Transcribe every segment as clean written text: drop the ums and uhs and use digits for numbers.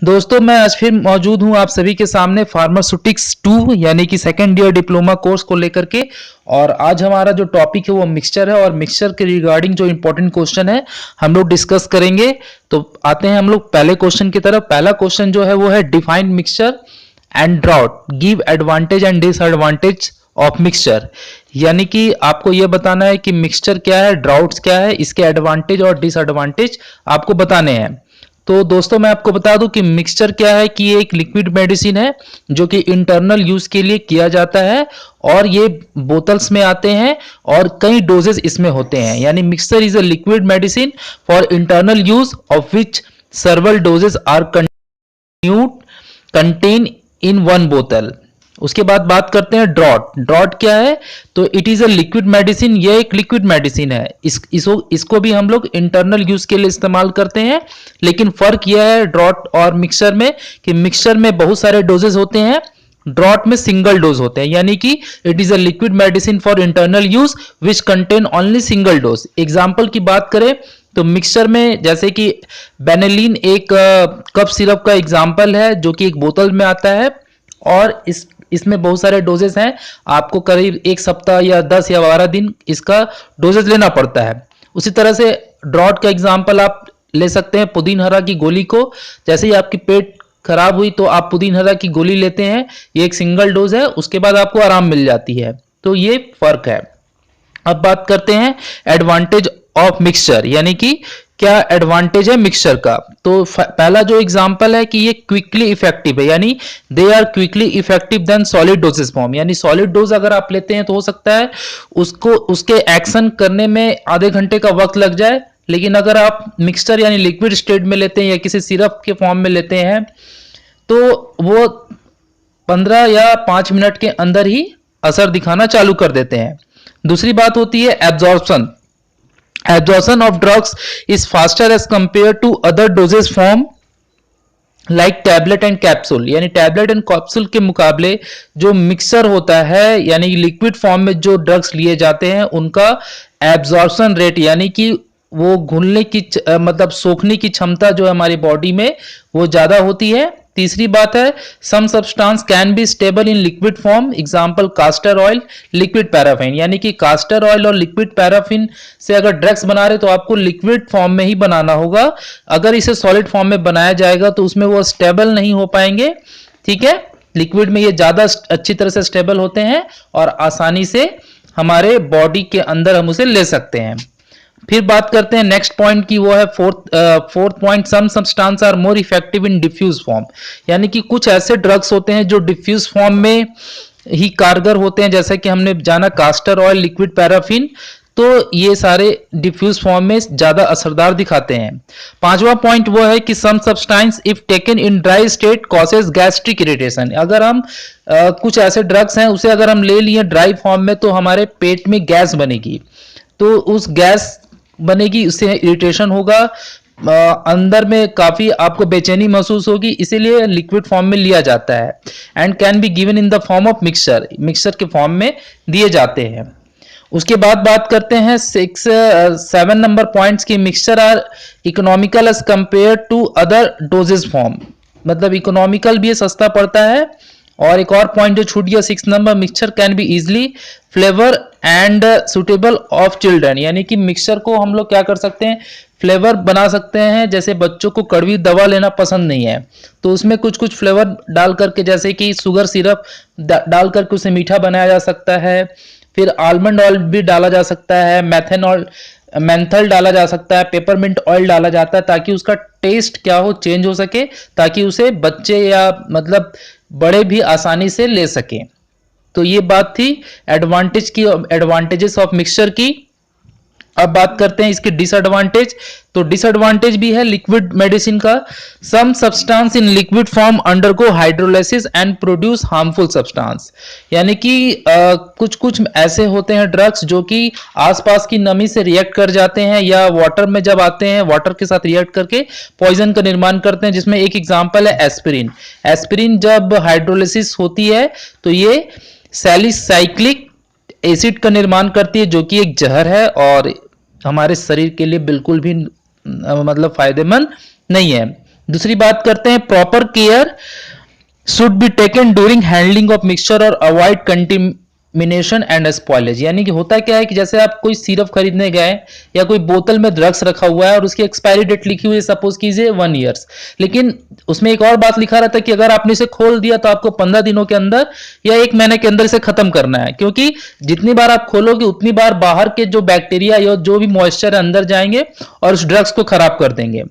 दोस्तों मैं आज फिर मौजूद हूं आप सभी के सामने फार्मास्यूटिक्स 2 यानी कि सेकेंड ईयर डिप्लोमा कोर्स को लेकर के। और आज हमारा जो टॉपिक है वो मिक्सचर है और मिक्सचर के रिगार्डिंग जो इंपॉर्टेंट क्वेश्चन है हम लोग डिस्कस करेंगे। तो आते हैं हम लोग पहले क्वेश्चन की तरफ। पहला क्वेश्चन जो है वो है define mixture and drought, give advantage and disadvantage of mixture. यानी कि आपको यह बताना है कि मिक्सचर क्या है, ड्राउट्स क्या है, इसके एडवांटेज और डिसएडवांटेज आपको बताने हैं। तो दोस्तों मैं आपको बता दूं कि मिक्सचर क्या है कि ये एक लिक्विड मेडिसिन है जो कि इंटरनल यूज के लिए किया जाता है और ये बोतल्स में आते हैं और कई डोजेस इसमें होते हैं। यानी mixture is a liquid medicine for internal use of which several doses are contain in one बोतल। उसके बाद बात करते हैं ड्रॉट। ड्रॉट क्या है? तो it is a liquid medicine, ये एक लिक्विड मेडिसिन है। इसको भी हम लोग इंटरनल यूज के लिए इस्तेमाल करते हैं। लेकिन फर्क यह है ड्रॉट और मिक्सचर में कि मिक्सचर में बहुत सारे डोजेस होते हैं, ड्रॉट में सिंगल डोज होते हैं। यानी कि it is a liquid medicine for internal use which contain only single dose. Example की बात करें तो मिक्सचर में जैसे कि बेनेलिन एक कप सिरप का एग्जाम्पल है जो कि एक बोतल में आता है और इसमें बहुत सारे डोजेस हैं। आपको करीब एक सप्ताह या 10 या 12 दिन इसका डोजेस लेना पड़ता है। उसी तरह से ड्रॉट का एग्जाम्पल आप ले सकते हैं पुदीन हरा की गोली को। जैसे ही आपकी पेट खराब हुई तो आप पुदीन हरा की गोली लेते हैं, ये एक सिंगल डोज है, उसके बाद आपको आराम मिल जाती है। तो ये फर्क है। अब बात करते हैं एडवांटेज ऑफ मिक्सचर, यानी कि क्या एडवांटेज है मिक्सचर का। तो पहला जो एग्जांपल है कि ये क्विकली इफेक्टिव है, यानी they are quickly effective than solid doses form. यानी सॉलिड डोज अगर आप लेते हैं तो हो सकता है उसके एक्शन करने में आधे घंटे का वक्त लग जाए, लेकिन अगर आप मिक्सचर यानी लिक्विड स्टेट में लेते हैं या किसी सिरप के फॉर्म में लेते हैं तो वो 15 या 5 मिनट के अंदर ही असर दिखाना चालू कर देते हैं। दूसरी बात होती है absorption. Absorption of drugs is faster as compared to other dosage form like tablet and capsule। यानी टैबलेट एंड कैप्सूल के मुकाबले जो मिक्सर होता है यानी लिक्विड फॉर्म में जो ड्रग्स लिए जाते हैं उनका एब्जॉर्प्शन रेट यानी कि वो घुलने की मतलब सोखने की क्षमता जो है हमारी बॉडी में वो ज्यादा होती है। तीसरी बात है some substance can be stable in liquid form, example castor oil, liquid paraffin. यानी कि कास्टर ऑयल और लिक्विड पैराफिन से अगर ड्रग्स बना रहे तो आपको लिक्विड फॉर्म में ही बनाना होगा। अगर इसे सॉलिड फॉर्म में बनाया जाएगा तो उसमें वो स्टेबल नहीं हो पाएंगे। ठीक है, लिक्विड में ये ज्यादा अच्छी तरह से स्टेबल होते हैं और आसानी से हमारे बॉडी के अंदर हम उसे ले सकते हैं। फिर बात करते हैं नेक्स्ट पॉइंट की, वो है fourth point, some substance are more effective in diffuse form. यानी कि कुछ ऐसे ड्रग्स होते हैं जो डिफ्यूज फॉर्म में ही कारगर होते हैं, जैसे कि हमने जाना कास्टर ऑयल, लिक्विड पैराफिन, तो ये सारे डिफ्यूज फॉर्म में ज्यादा असरदार दिखाते हैं। पांचवा पॉइंट वो है कि some substance if taken in dry state causes gastric irritation. अगर हम कुछ ऐसे ड्रग्स हैं उसे अगर हम ले लिए ड्राई फॉर्म में तो हमारे पेट में गैस बनेगी, तो उस गैस बनेगी, उससे इरिटेशन होगा, अंदर में काफी आपको बेचैनी महसूस होगी, इसीलिए लिक्विड फॉर्म में लिया जाता है। And can be given in the form of mixture, mixture के फॉर्म में दिए जाते हैं। उसके बाद बात करते हैं 7 नंबर पॉइंट्स की, mixture are economical as compare to other doses form. मतलब इकोनॉमिकल भी सस्ता पड़ता है। और एक और पॉइंट जो छूट गया 6 number, mixture can be easily flavour and suitable of children. यानी कि मिक्सचर को हम लोग क्या कर सकते हैं, फ्लेवर बना सकते हैं। जैसे बच्चों को कड़वी दवा लेना पसंद नहीं है तो उसमें कुछ कुछ फ्लेवर डाल करके, जैसे कि शुगर सिरप डाल करके उसे मीठा बनाया जा सकता है। फिर आलमंड ऑयल भी डाला जा सकता है, मेंथल डाला जा सकता है, पेपरमिंट ऑयल डाला जाता है, ताकि उसका टेस्ट क्या हो, चेंज हो सके, ताकि उसे बच्चे या मतलब बड़े भी आसानी से ले सकें। तो ये बात थी एडवांटेज की, एडवांटेजेस ऑफ मिक्सचर की। अब बात करते हैं इसके डिसएडवांटेज। तो डिसएडवांटेज भी है लिक्विड मेडिसिन का, some substance in liquid form undergo hydrolysis and produce harmful substance. यानी कि कुछ कुछ ऐसे होते हैं ड्रग्स जो कि आसपास की नमी से रिएक्ट कर जाते हैं या वाटर में जब आते हैं वाटर के साथ रिएक्ट करके पॉइजन का निर्माण करते हैं, जिसमें एक एग्जांपल है एस्पिरिन। एस्पिरिन जब हाइड्रोलाइसिस होती है तो ये सैलिसाइक्लिक एसिड का निर्माण करती है जो कि एक जहर है और हमारे शरीर के लिए बिल्कुल भी मतलब फायदेमंद नहीं है। दूसरी बात करते हैं, proper care should be taken during handling of mixture और अवॉइड कंटिमिनेशन एंड स्पॉइलेज। यानी कि होता क्या है कि जैसे आप कोई सिरप खरीदने गए या कोई बोतल में ड्रग्स रखा हुआ है और उसकी एक्सपायरी डेट लिखी हुई है, सपोज कीजिए 1 ईयर्स, लेकिन उसमें एक और बात लिखा रहता है कि अगर आपने इसे खोल दिया तो आपको 15 दिनों के अंदर या 1 महीने के अंदर इसे खत्म करना है, क्योंकि जितनी बार आप खोलोगे उतनी बार बाहर के जो बैक्टीरिया या जो भी मॉइस्चर अंदर जाएंगे और उस ड्रग्स को खराब कर देंगे।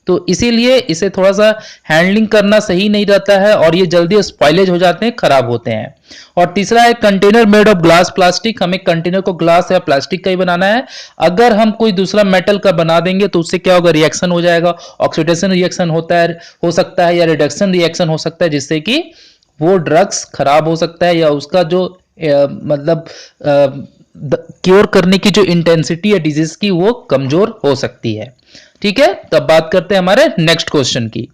तो इसीलिए इसे थोड़ा सा हैंडलिंग करना सही नहीं रहता है और ये जल्दी स्पॉइलेज हो जाते हैं, खराब होते हैं। और तीसरा है container made of glass plastic. हमें कंटेनर को ग्लास या प्लास्टिक का ही बनाना है। अगर हम कोई दूसरा मेटल का बना देंगे तो उससे क्या होगा, रिएक्शन हो जाएगा, ऑक्सीडेशन रिएक्शन होता है, हो सकता है, या रिडक्शन रिएक्शन हो सकता है, जिससे कि वो ड्रग्स खराब हो सकता है या उसका जो मतलब क्योर करने की जो इंटेंसिटी है डिजीज की वो कमजोर हो सकती है। ठीक है, तब बात करते हैं हमारे नेक्स्ट क्वेश्चन की।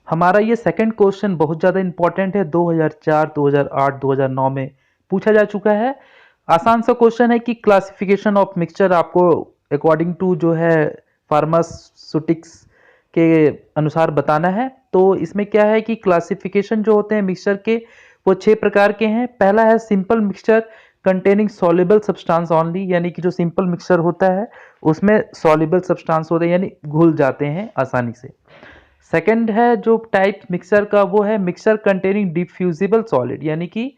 हमारा ये सेकंड क्वेश्चन बहुत ज़्यादा इंपॉर्टेंट है, 2004, 2008, 2009 में पूछा जा चुका है। आसान सा क्वेश्चन है कि क्लासिफिकेशन ऑफ मिक्सचर आपको अकॉर्डिंग टू जो है फार्मास्यूटिक्स के अनुसार बताना है। तो इसमें क्या है कि क्लासिफिकेशन जो होते हैं मिक्सचर के वो 6 प्रकार के हैं। पहला है simple mixture containing soluble substance only, यानी कि जो सिंपल मिक्सचर होता है उसमें सॉल्युबल सब्सटेंस होते हैं, यानी घुल जाते हैं आसानी से। सेकंड है जो टाइप मिक्सचर का, वो है मिक्सचर कंटेनिंग डिफ्यूजिबल सॉलिड, यानी कि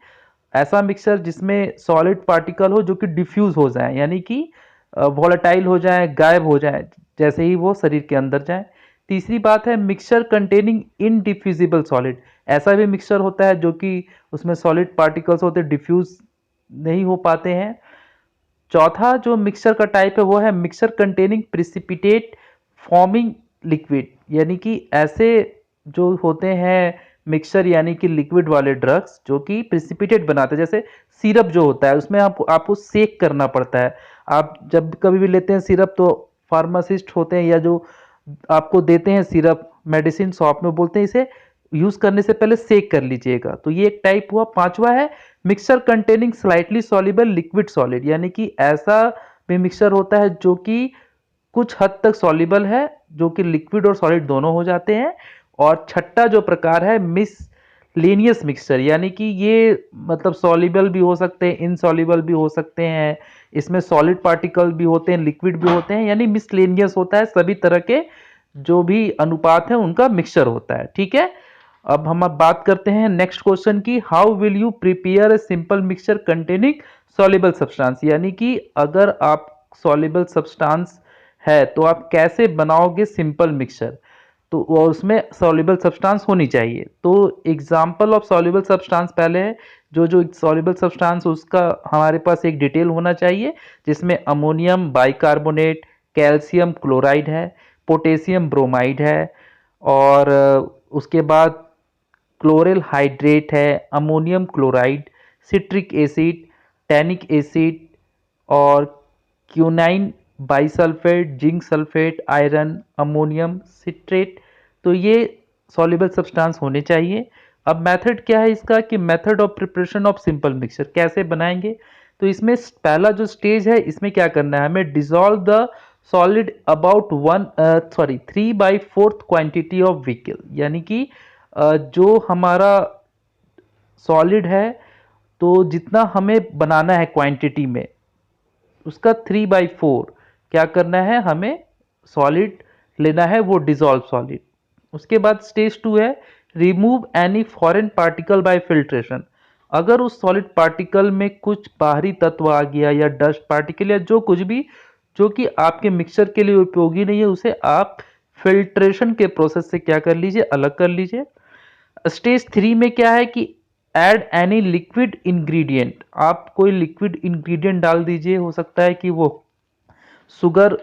ऐसा मिक्सचर जिसमें सॉलिड पार्टिकल हो जो कि डिफ्यूज हो जाए, यानी कि वॉलेटाइल हो जाए, गायब हो जाए जैसे ही वो शरीर के अंदर जाए। तीसरी बात है मिक्सचर कंटेनिंग इनडिफ्यूजिबल सॉलिड। ऐसा भी मिक्सचर होता है जो कि उसमें सॉलिड पार्टिकल्स होते डिफ्यूज नहीं हो पाते हैं। चौथा जो मिक्सचर का टाइप है वो है mixture containing precipitate forming liquid, यानी कि ऐसे जो होते हैं मिक्सचर यानी कि लिक्विड वाले ड्रग्स जो कि प्रिसिपिटेट बनाते हैं, जैसे सिरप जो होता है उसमें आपको सेक करना पड़ता है। आप जब कभी भी लेते हैं सिरप तो फार्मासिस्ट होते हैं या जो आपको देते हैं सिरप मेडिसिन शॉप में, बोलते हैं इसे यूज करने से पहले सेक कर लीजिएगा। तो ये एक टाइप हुआ। पांचवा है mixture containing slightly soluble liquid solid, यानी कि ऐसा भी मिक्सचर होता है जो कि कुछ हद तक सॉल्युबल है, जो कि लिक्विड और सॉलिड दोनों हो जाते हैं। और छठा जो प्रकार है मिसलेनियस मिक्सचर, यानी कि ये मतलब सॉल्युबल भी हो सकते हैं, इनसॉल्युबल भी हो सकते हैं, इसमें सॉलिड पार्टिकल भी होते हैं, लिक्विड भी होते हैं, यानी मिसलेनियस होता है। सभी तरह के जो भी अनुपात है उनका मिक्सचर होता है। ठीक है, अब हम बात करते हैं नेक्स्ट क्वेश्चन की, how will you prepare a simple mixture containing soluble substance, यानी कि अगर आप सॉल्युबल सब्सटेंस है तो आप कैसे बनाओगे सिंपल मिक्सचर, तो उसमें सॉल्युबल सब्सटेंस होनी चाहिए। तो एग्जांपल ऑफ सॉल्युबल सब्सटेंस पहले है, जो जो सॉल्युबल सब्सटेंस उसका हमारे पास एक डिटेल होना चाहिए, जिसमें अमोनियम बाइकार्बोनेट, कैल्शियम क्लोराइड है, पोटेशियम ब्रोमाइड है, और उसके बाद क्लोरल हाइड्रेट है, ammonium chloride, citric acid, tannic acid, और quinine bisulphate, zinc sulphate, iron, ammonium citrate. तो ये सॉल्युबल सब्सटेंस होने चाहिए। अब मेथड क्या है इसका, कि method of preparation of simple mixture कैसे बनाएंगे। तो इसमें पहला जो स्टेज है इसमें क्या करना है, हमें dissolve the solid about 3/4 quantity of vehicle, यानी कि जो हमारा सॉलिड है तो जितना हमें बनाना है क्वांटिटी में उसका 3/4 क्या करना है, हमें सॉलिड लेना है, वो डिसॉल्व सॉलिड। उसके बाद स्टेज 2 है remove any foreign particle by filtration. अगर उस सॉलिड पार्टिकल में कुछ बाहरी तत्व आ गया या डस्ट पार्टिकल या जो कुछ भी जो कि आपके मिक्सचर के लिए उपयोगी नहीं है, उसे आप फिल्ट्रेशन के प्रोसेस से क्या कर लीजिए, अलग कर लीजिए। स्टेज 3 में क्या है कि ऐड एनी लिक्विड इंग्रेडिएंट, आप कोई लिक्विड इंग्रेडिएंट डाल दीजिए, हो सकता है कि वो शुगर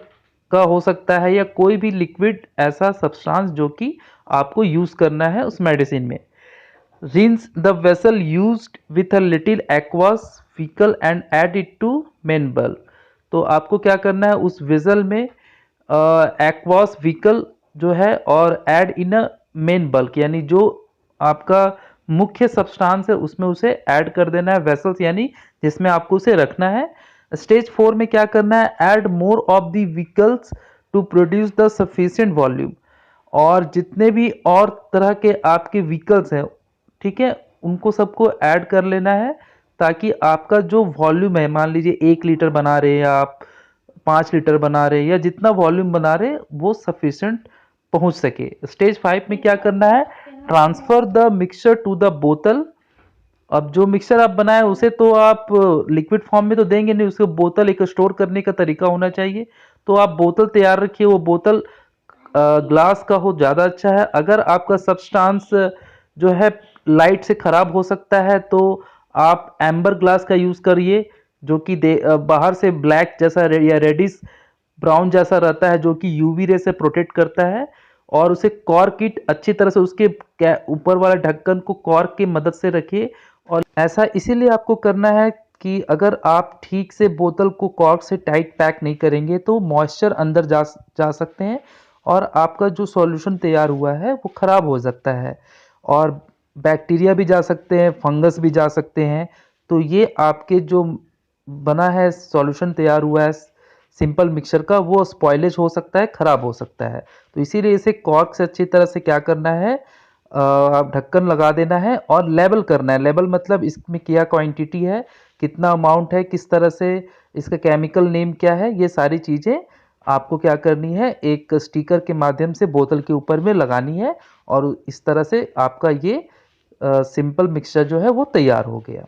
का हो सकता है या कोई भी लिक्विड ऐसा सब्सटेंस जो कि आपको यूज करना है उस मेडिसिन में। Rinse the vessel used with a little aqueous vehicle and add it to main bulk. तो आपको क्या करना है, उस वेसल में एक्वास व्हीकल जो है और add in a main bulk, यानी जो आपका मुख्य सब्सटेंस है उसमें उसे ऐड कर देना है, वेसल्स यानी जिसमें आपको उसे रखना है। स्टेज 4 में क्या करना है, add more of the vehicles to produce the sufficient volume. और जितने भी और तरह के आपके व्हीकल्स हैं, ठीक है, उनको सबको ऐड कर लेना है, ताकि आपका जो वॉल्यूम है, मान लीजिए 1 लीटर बना रहे हैं आप, 5 लीटर बना रहे हैं, या जितना वॉल्यूम बना रहे हैं वो सफिशिएंट पहुंच सके। स्टेज 5 में क्या करना है, transfer the mixture to the bottle. अब जो मिक्सचर आप बनाए उसे तो आप लिक्विड फॉर्म में तो देंगे नहीं, उसको बोतल एक स्टोर करने का तरीका होना चाहिए। तो आप बोतल तैयार रखिए, वो बोतल ग्लास का हो ज़्यादा अच्छा है। अगर आपका सब्सटेंस जो है लाइट से खराब हो सकता है तो आप एम्बर ग्लास का यूज़ करिए, जो कि बाहर से ब्लैक जैसा या रेडिश ब्राउन जैसा रहता है, जो कि यूवी रे से प्रोटेक्ट करता है। और उसे कॉर्क इट अच्छी तरह से, उसके ऊपर वाला ढक्कन को कॉर्क की मदद से रखिए। और ऐसा इसीलिए आपको करना है कि अगर आप ठीक से बोतल को कॉर्क से टाइट पैक नहीं करेंगे तो मॉइस्चर अंदर जा सकते हैं, और आपका जो सॉल्यूशन तैयार हुआ है वो ख़राब हो सकता है, और बैक्टीरिया भी जा सकते हैं, फंगस भी जा सकते हैं। तो ये आपके जो बना है सॉल्यूशन तैयार हुआ है सिंपल मिक्सचर का, वो स्पॉइलेज हो सकता है, ख़राब हो सकता है। तो इसीलिए इसे कॉर्क से अच्छी तरह से क्या करना है, आप ढक्कन लगा देना है और लेबल करना है। लेबल मतलब इसमें क्या क्वांटिटी है, कितना अमाउंट है, किस तरह से, इसका केमिकल नेम क्या है, ये सारी चीज़ें आपको क्या करनी है, एक स्टिकर के माध्यम से बोतल के ऊपर में लगानी है। और इस तरह से आपका ये सिंपल मिक्सचर जो है वो तैयार हो गया।